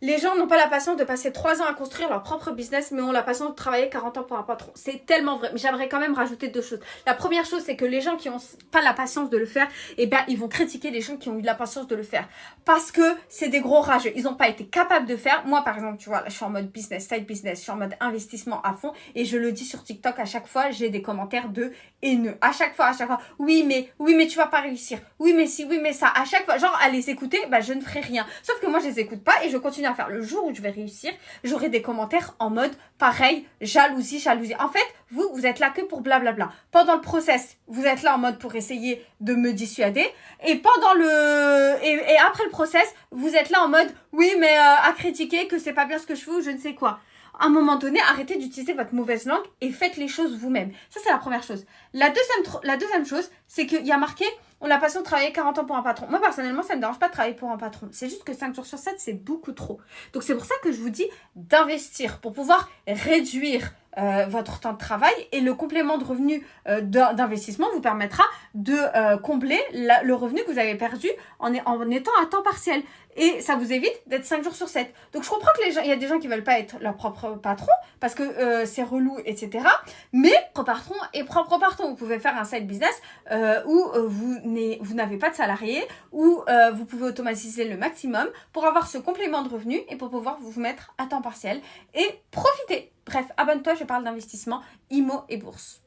Les gens n'ont pas la patience de passer 3 ans à construire leur propre business, mais ont la patience de travailler 40 ans pour un patron. C'est tellement vrai. Mais j'aimerais quand même rajouter 2 choses. La première chose, c'est que les gens qui n'ont pas la patience de le faire, eh ben, ils vont critiquer les gens qui ont eu la patience de le faire. Parce que c'est des gros rageux. Ils n'ont pas été capables de faire. Moi, par exemple, tu vois, là, je suis en mode business, side business, je suis en mode investissement à fond. Et je le dis sur TikTok à chaque fois, j'ai des commentaires de haineux. À chaque fois. Oui, mais tu vas pas réussir. Oui, mais si, oui, mais ça. À chaque fois, genre, à les écouter, bah, je ne ferai rien. Sauf que moi, je les écoute pas et je continue à faire. Le jour où je vais réussir, j'aurai des commentaires en mode pareil, jalousie, jalousie. En fait, vous êtes là que pour blablabla. Pendant le process, vous êtes là en mode pour essayer de me dissuader. Et pendant et après le process, vous êtes là en mode oui, mais à critiquer que c'est pas bien ce que je fais ou je ne sais quoi. À un moment donné, arrêtez d'utiliser votre mauvaise langue et faites les choses vous-même. Ça, c'est la première chose. La deuxième chose, c'est qu'il y a marqué on a passion de travailler 40 ans pour un patron. Moi, personnellement, ça ne me dérange pas de travailler pour un patron. C'est juste que 5 jours sur 7, c'est beaucoup trop. Donc, c'est pour ça que je vous dis d'investir pour pouvoir réduire votre temps de travail et le complément de revenu d'investissement vous permettra de combler le revenu que vous avez perdu en étant à temps partiel. Et ça vous évite d'être 5 jours sur 7. Donc je comprends que il y a des gens qui veulent pas être leur propre patron parce que c'est relou, etc. Mais propre patron, vous pouvez faire un side business où vous n'avez pas de salarié, où vous pouvez automatiser le maximum pour avoir ce complément de revenu et pour pouvoir vous mettre à temps partiel et profiter. Bref, abonne-toi, je parle d'investissement, IMO et bourse.